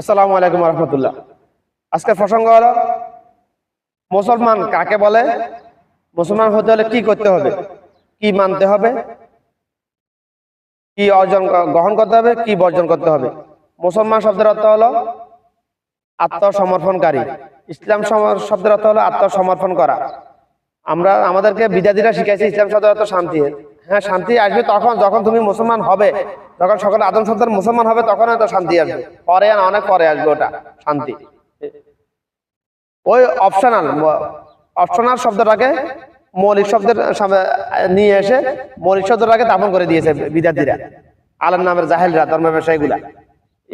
আসসালামু আলাইকুম রহমতুল্লাহ। আজকের প্রসঙ্গ হলো মুসলমান কাকে বলে, মুসলমান হতে হলে কি করতে হবে, কি মানতে হবে, কি অর্জন গ্রহণ করতে হবে, কি বর্জন করতে হবে। মুসলমান শব্দের অর্থ হলো আত্মসমর্পণকারী। ইসলাম শব্দের অর্থ হলো আত্মসমর্পণ করা। আমাদেরকে বিদ্যার্থীরা শিখাইছে ইসলাম শব্দের অর্থ শান্তি। হ্যাঁ, শান্তি আসবে তখন যখন তুমি মুসলমান হবে, যখন সকল আদম সন্তান মুসলমান হবে তখন হয়তো শান্তি আসবে। পরে অনেক পরে আসবে ওটা শান্তি। ওই অপশনাল শব্দটাকে মৌলিক শব্দের নিয়ে এসে মৌলিক শব্দটাকে দাপন করে দিয়েছে বিদ্যার্থীরা, আলেম নামের জাহেলরা, ধর্ম ব্যবসায়ীগুলা।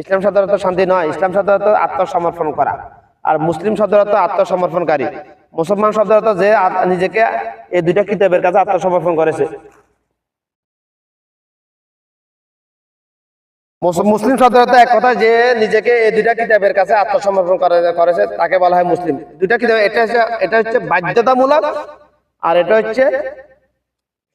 ইসলাম শব্দের অর্থ শান্তি নয়, ইসলাম শব্দের অর্থ আত্মসমর্পণ করা। আর মুসলিম শব্দের অর্থ আত্মসমর্পণকারী। মুসলমান শব্দের অর্থ যে নিজেকে এই দুইটা কিতাবের কাছে আত্মসমর্পণ করেছে। মুসলিম শব্দের অর্থ এক কথা, যে নিজেকে এই দুইটা কিতাবের কাছে আত্মসমর্পণ করেছে তাকে বলা হয় মুসলিম। দুইটা কিতাব, এটা হচ্ছে বাধ্যতামূলক, আর এটা হচ্ছে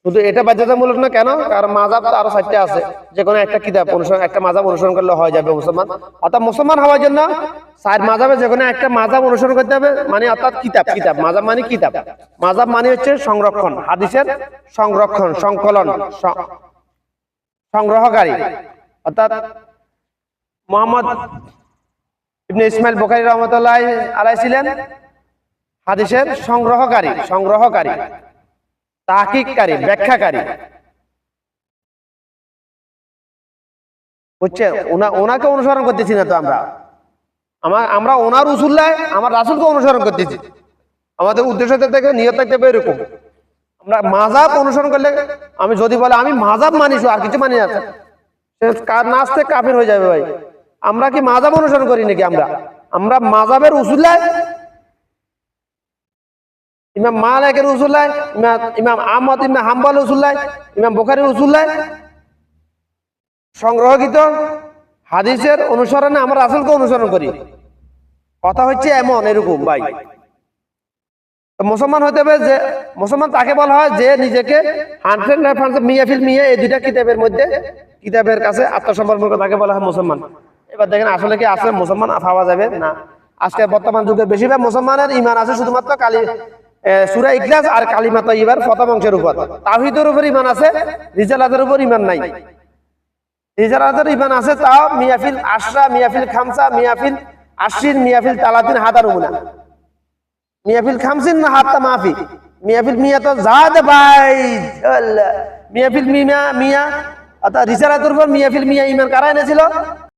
শুধু। এটা বাধ্যতামূলক না কেন? কারণ মাযহাব তো আরো 4টা আছে, যে কোনো একটা কিতাব অনুসরণ, একটা মাযহাব অনুসরণ করলে হয়ে যাবে মুসলমান। অর্থাৎ মুসলমান হওয়ার জন্য 4 মাযহাবে যে কোনো একটা মাযহাব অনুসরণ করতে হবে, মানে অর্থাৎ কিতাব। মাযহাব মানে কিতাব। মাযহাব মানে হচ্ছে সংরক্ষণ, হাদিসের সংরক্ষণ, সংকলন, সংগ্রহকারী। অর্থাৎ মুহাম্মদ ইবনে ইসমাইল বুখারী রাহমাতুল্লাহ আলাইহি ছিলেন হাদিসের সংগ্রহকারী, তাহকিককারী, ব্যাখ্যাকারী। বুঝছে? ওনাকে অনুসরণ করতেছি না তো আমরা ওনার উসুল্লাহ, আমার রাসূলকে অনুসরণ করতেছি। আমাদের উদ্দেশ্য থেকে নিয়ত থাকতে হবে এরকম। আমরা মাযহাব অনুসরণ করলে, আমি যদি বলে আমি মাযহাব মানি আর কিছু মানি না, নাচতে কাফির হয়ে যাবে ভাই। আমরা কি মাযহাব অনুসরণ করি নাকি? আমরা মাযহাবের উসুল্লাহ, ইমাম মালিকের উসুল্লাহ, ইমাম আহমদ ইবনে হাম্বল উসুল্লাহ, ইমাম বুখারীর উসুল্লাহ সংগ্রহকৃত হাদিসের অনুসরণে আমরা রাসূলকে অনুসরণ করি। কথা হচ্ছে এরকম ভাই। মুসলমান হতে হবে যে, মুসলমান তাকে বলা হয় যে নিজেকে 100% মিয়াফিল মিয়া এই দুইটা কিতাবের কাছে আত্মসমর্পণ করে, তাকে বলা হয় মুসলমান। এবার দেখেন আসলে কি আছে মুসলমান পাওয়া যাবে না? আজকে বর্তমান যুগে বেশিরভাগ মুসলমানের ঈমান আছে শুধুমাত্র সূরা ইখলাস আর কালিমা তাইয়্যিবার প্রথম অংশের উপর। তাওহীদের উপর ঈমান আছে, রিসালাতের উপর ঈমান নাই। রিসালাতের ঈমান আছে তাও মিয়াফিল আশরা, মিয়াফিল খামসা, মিয়াফিল আশরিন, মিয়াফিল তালাতিন, হাদারুনা, মিয়াফিল খামসিন না হাত্তা মাফি, মিয়াফিল মিয়া তো জাদ ভাই, মিয়াফিল মিয়া। অর্থাৎ রিসালাতের উপর মিয়াফিল মিয়া ঈমান কারা এনেছিল?